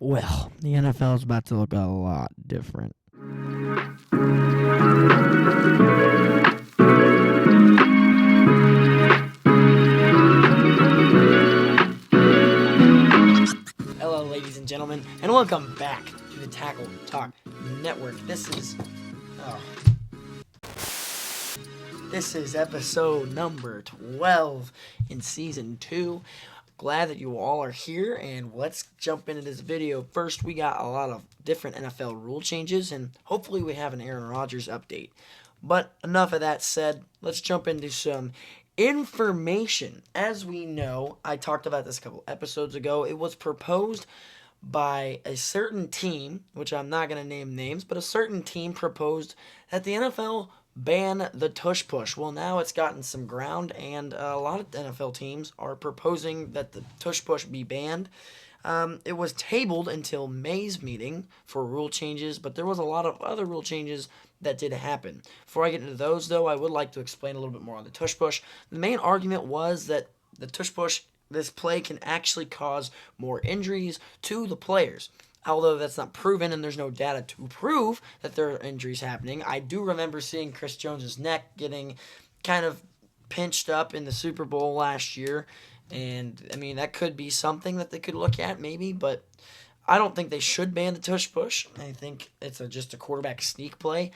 Well, the NFL is about to look a lot different. Hello, ladies and gentlemen, and welcome back to the Takle Talk Network. This is episode number 12 in season 2. Glad that you all are here, and let's jump into this video. First, we got a lot of different NFL rule changes, and hopefully we have an Aaron Rodgers update. But enough of that said, let's jump into some information. As we know, I talked about this a couple episodes ago. It was proposed by a certain team, which I'm not going to name names, but a certain team proposed that the NFL ban the tush push. Well, now it's gotten some ground, and a lot of NFL teams are proposing that the tush push be banned. It was tabled until May's meeting for rule changes, but there was a lot of other rule changes that did happen. Before I get into those, though, I would like to explain a little bit more on the tush push. The main argument was that the tush push, this play, can actually cause more injuries to the players. Although that's not proven and there's no data to prove that there are injuries happening, I do remember seeing Chris Jones' neck getting kind of pinched up in the Super Bowl last year. And, I mean, that could be something that they could look at maybe, but I don't think they should ban the tush push. I think it's just a quarterback sneak play.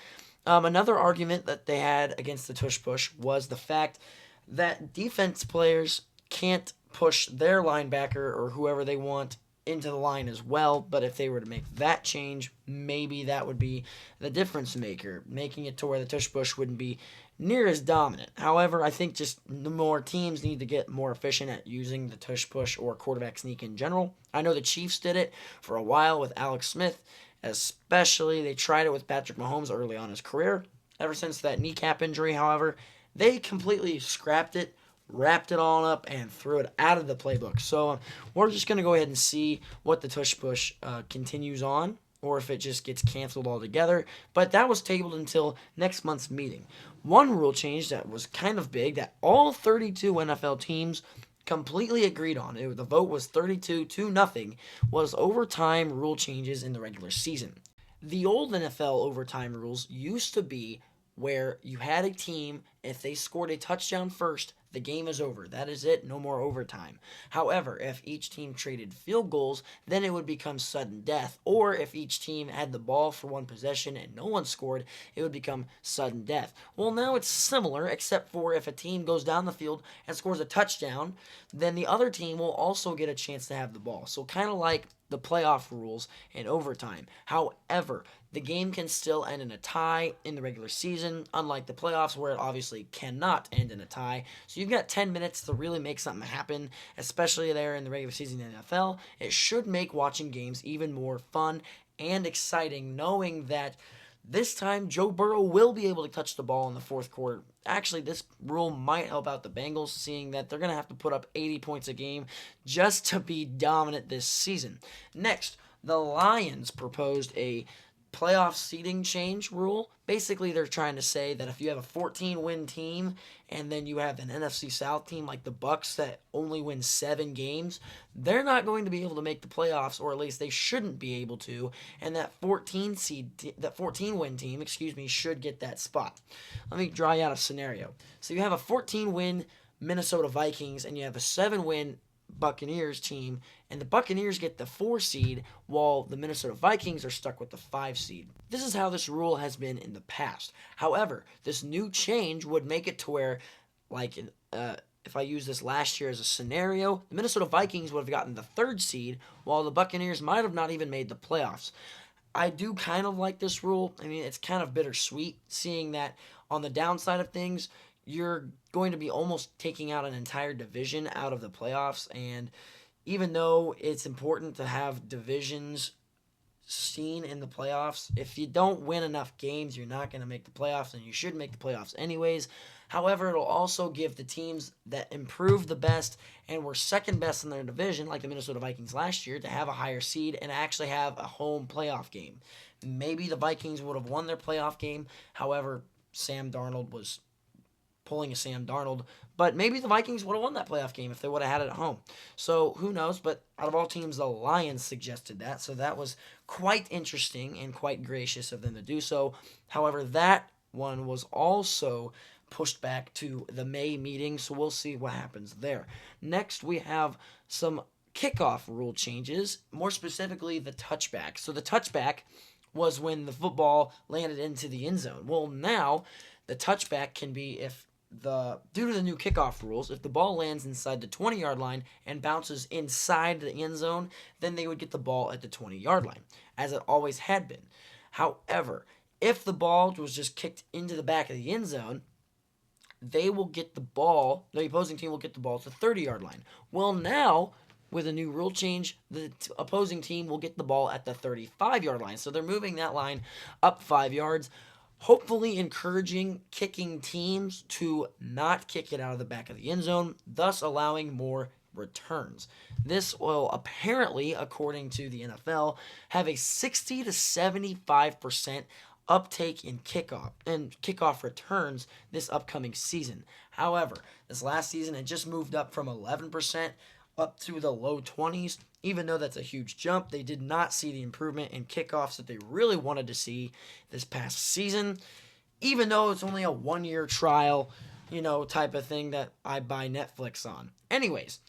Another argument that they had against the tush push was the fact that defense players can't push their linebacker or whoever they want into the line as well, but if they were to make that change, maybe that would be the difference maker, making it to where the tush push wouldn't be near as dominant. However, I think just the more teams need to get more efficient at using the tush push or quarterback sneak in general. I know the Chiefs did it for a while with Alex Smith, especially they tried it with Patrick Mahomes early on in his career. Ever since that kneecap injury, however, they completely scrapped it, wrapped it all up, and threw it out of the playbook. So we're just going to go ahead and see what the tush push continues on, or if it just gets canceled altogether. But that was tabled until next month's meeting. One rule change that was kind of big that all 32 NFL teams completely agreed on, the vote was 32-0, was overtime rule changes in the regular season. The old NFL overtime rules used to be where you had a team, if they scored a touchdown first, the game is over. That is it. No more overtime. However, if each team traded field goals, then it would become sudden death. Or if each team had the ball for one possession and no one scored, it would become sudden death. Well, now it's similar, except for if a team goes down the field and scores a touchdown, then the other team will also get a chance to have the ball. So kind of like the playoff rules in overtime. However, the game can still end in a tie in the regular season, unlike the playoffs where it obviously cannot end in a tie. So you've got 10 minutes to really make something happen, especially there in the regular season in the NFL. It should make watching games even more fun and exciting, knowing that this time Joe Burrow will be able to touch the ball in the fourth quarter. Actually, this rule might help out the Bengals, seeing that they're going to have to put up 80 points a game just to be dominant this season. Next, the Lions proposed a playoff seeding change rule. Basically, they're trying to say that if you have a 14-win team and then you have an NFC South team like the Bucks that only win 7 games, they're not going to be able to make the playoffs, or at least they shouldn't be able to. And that 14-win team, should get that spot. Let me draw you out a scenario. So you have a 14-win Minnesota Vikings and you have a 7-win Buccaneers team, and the Buccaneers get the 4 seed while the Minnesota Vikings are stuck with the 5 seed. This is how this rule has been in the past. However, this new change would make it to where, like, if I use this last year as a scenario, the Minnesota Vikings would have gotten the 3rd seed while the Buccaneers might have not even made the playoffs. I do kind of like this rule. I mean, it's kind of bittersweet seeing that on the downside of things, you're going to be almost taking out an entire division out of the playoffs. And even though it's important to have divisions seen in the playoffs, if you don't win enough games, you're not going to make the playoffs, and you should make the playoffs anyways. However, it'll also give the teams that improved the best and were second best in their division, like the Minnesota Vikings last year, to have a higher seed and actually have a home playoff game. Maybe the Vikings would have won their playoff game. However, Sam Darnold was pulling a Sam Darnold. But maybe the Vikings would have won that playoff game if they would have had it at home. So who knows? But out of all teams, the Lions suggested that. So that was quite interesting and quite gracious of them to do so. However, that one was also pushed back to the May meeting, so we'll see what happens there. Next, we have some kickoff rule changes, more specifically the touchback. So the touchback was when the football landed into the end zone. Well, now the touchback can be due to the new kickoff rules, if the ball lands inside the 20-yard line and bounces inside the end zone, then they would get the ball at the 20-yard line, as it always had been. However, if the ball was just kicked into the back of the end zone, the opposing team will get the ball to the 30-yard line. Well, now, with a new rule change, the opposing team will get the ball at the 35-yard line. So they're moving that line up 5 yards, hopefully encouraging kicking teams to not kick it out of the back of the end zone, thus allowing more returns. This will apparently, according to the NFL, have a 60 to 75% uptake in kickoff returns this upcoming season. However, this last season it just moved up from 11% up to the low 20s. Even though that's a huge jump, they did not see the improvement in kickoffs that they really wanted to see this past season. Even though it's only a 1-year trial, type of thing that I buy Netflix on. Anyways,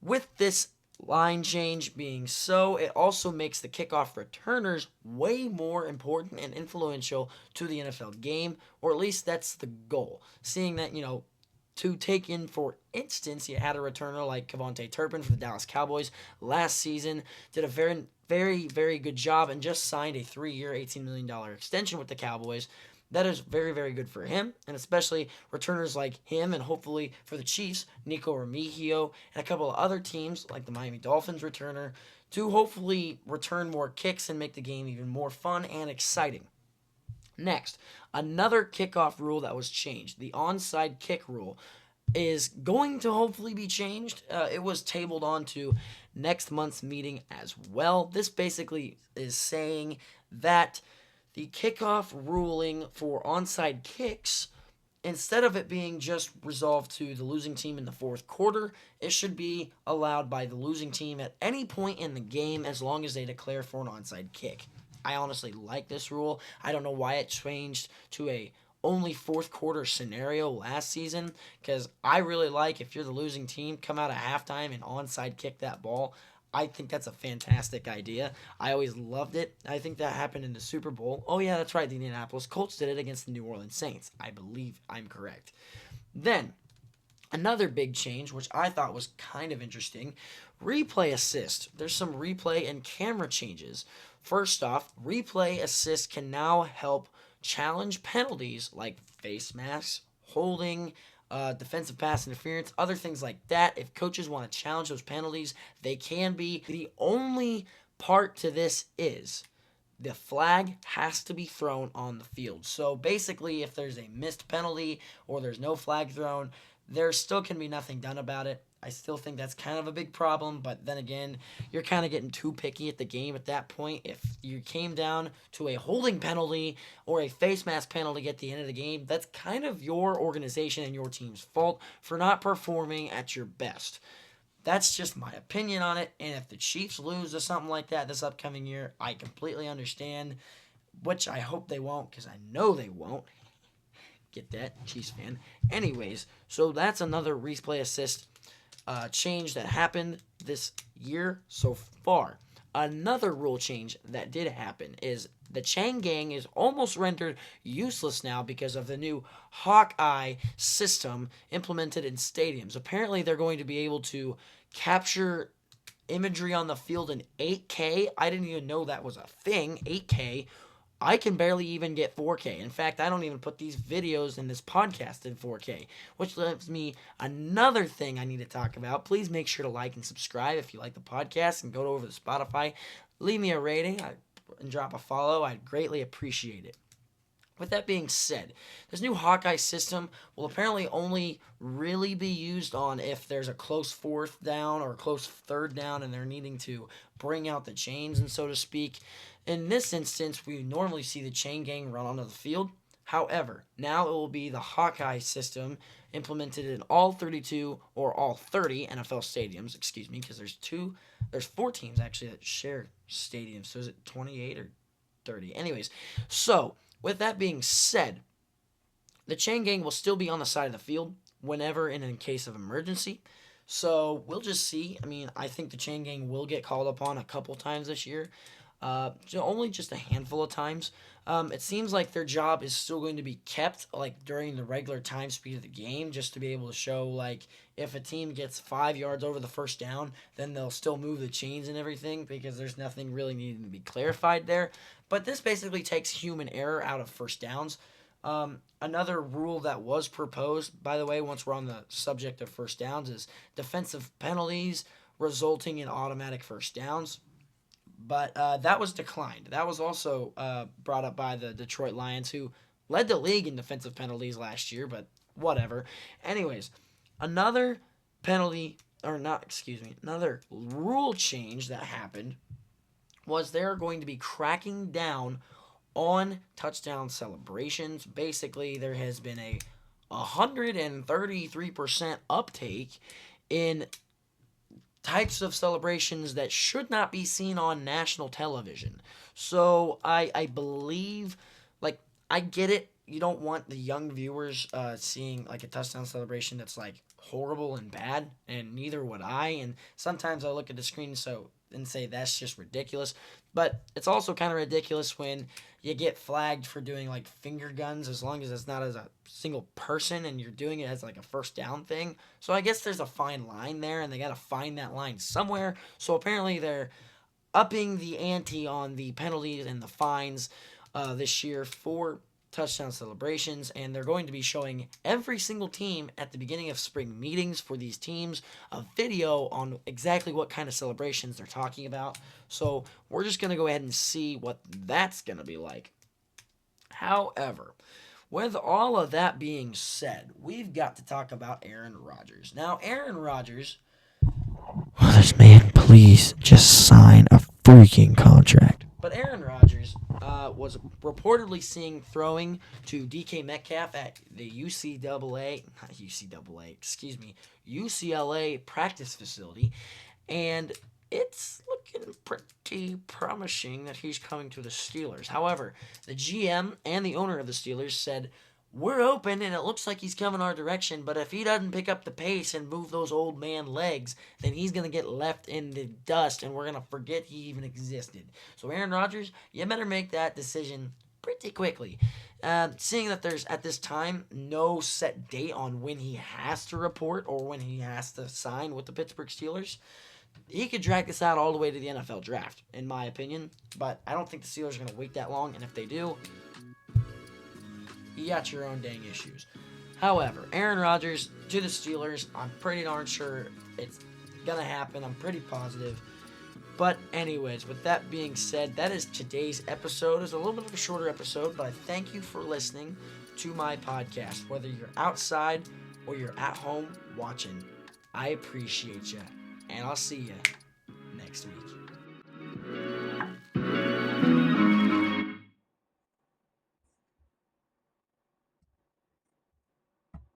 with this line change being so, it also makes the kickoff returners way more important and influential to the NFL game, or at least that's the goal. Seeing that, to take in, for instance, you had a returner like Kevontae Turpin for the Dallas Cowboys last season, did a very, very, very good job and just signed a 3-year, $18 million extension with the Cowboys. That is very, very good for him, and especially returners like him, and hopefully for the Chiefs, Nico Remigio, and a couple of other teams like the Miami Dolphins returner, to hopefully return more kicks and make the game even more fun and exciting. Next, another kickoff rule that was changed, the onside kick rule, is going to hopefully be changed. It was tabled onto next month's meeting as well. This basically is saying that the kickoff ruling for onside kicks, instead of it being just resolved to the losing team in the fourth quarter, it should be allowed by the losing team at any point in the game as long as they declare for an onside kick. I honestly like this rule. I don't know why it changed to a only fourth quarter scenario last season, because I really like, if you're the losing team, come out at halftime and onside kick that ball. I think that's a fantastic idea. I always loved it. I think that happened in the Super Bowl. Oh yeah, that's right. The Indianapolis Colts did it against the New Orleans Saints. I believe I'm correct. Then, another big change, which I thought was kind of interesting, replay assist. There's some replay and camera changes. First off, replay assist can now help challenge penalties like face masks, holding, defensive pass interference, other things like that. If coaches want to challenge those penalties, they can be. The only part to this is the flag has to be thrown on the field. So basically, if there's a missed penalty or there's no flag thrown, there still can be nothing done about it. I still think that's kind of a big problem, but then again, you're kind of getting too picky at the game at that point. If you came down to a holding penalty or a face mask penalty at the end of the game, that's kind of your organization and your team's fault for not performing at your best. That's just my opinion on it, and if the Chiefs lose or something like that this upcoming year, I completely understand, which I hope they won't, because I know they won't. Get that, Chiefs fan. Anyways, so that's another replay assist change that happened this year so far. Another rule change that did happen is the chain gang is almost rendered useless now because of the new Hawkeye system implemented in stadiums. Apparently, they're going to be able to capture imagery on the field in 8K. I didn't even know that was a thing, 8K. I can barely even get 4K. In fact, I don't even put these videos in this podcast in 4K, which leaves me another thing I need to talk about. Please make sure to like and subscribe if you like the podcast, and go over to Spotify. Leave me a rating and drop a follow. I'd greatly appreciate it. With that being said, this new Hawkeye system will apparently only really be used on if there's a close fourth down or a close third down and they're needing to bring out the chains, and so to speak. In this instance, we normally see the chain gang run onto the field. However, now it will be the Hawkeye system implemented in all 32 or all 30 NFL stadiums, because there's 4 teams actually that share stadiums. So is it 28 or 30? Anyways, so with that being said, the chain gang will still be on the side of the field whenever and in case of emergency. So we'll just see. I mean, I think the chain gang will get called upon a couple times this year. So only just a handful of times. It seems like their job is still going to be kept like during the regular time speed of the game, just to be able to show like if a team gets 5 yards over the first down, then they'll still move the chains and everything because there's nothing really needing to be clarified there. But this basically takes human error out of first downs. Another rule that was proposed, by the way, once we're on the subject of first downs, is defensive penalties resulting in automatic first downs. But that was declined. That was also brought up by the Detroit Lions, who led the league in defensive penalties last year, but whatever. Anyways, another another rule change that happened was they're going to be cracking down on touchdown celebrations. Basically, there has been a 133% uptake in types of celebrations that should not be seen on national television. So I believe, like, I get it. You don't want the young viewers seeing like a touchdown celebration that's like horrible and bad, and neither would I. And sometimes I look at the screen and say that's just ridiculous. But it's also kind of ridiculous when you get flagged for doing like finger guns, as long as it's not as a single person and you're doing it as like a first down thing. So I guess there's a fine line there, and they got to find that line somewhere. So apparently they're upping the ante on the penalties and the fines this year for touchdown celebrations, and they're going to be showing every single team at the beginning of spring meetings for these teams a video on exactly what kind of celebrations they're talking about. So we're just going to go ahead and see what that's going to be like. However, with all of that being said, we've got to talk about Aaron Rodgers. Now, Aaron Rodgers, will this man please just sign a freaking contract? But Aaron Rodgers was reportedly seen throwing to DK Metcalf at the UCLA practice facility, and it's looking pretty promising that he's coming to the Steelers. However, the GM and the owner of the Steelers said, we're open and it looks like he's coming our direction, but if he doesn't pick up the pace and move those old man legs, then he's going to get left in the dust and we're going to forget he even existed. So Aaron Rodgers, you better make that decision pretty quickly. Seeing that there's, at this time, no set date on when he has to report or when he has to sign with the Pittsburgh Steelers, he could drag this out all the way to the NFL draft, in my opinion. But I don't think the Steelers are going to wait that long, and if they do, you got your own dang issues. However, Aaron Rodgers to the Steelers, I'm pretty darn sure it's going to happen. I'm pretty positive. But anyways, with that being said, that is today's episode. It's a little bit of a shorter episode, but I thank you for listening to my podcast. Whether you're outside or you're at home watching, I appreciate you. And I'll see you next week.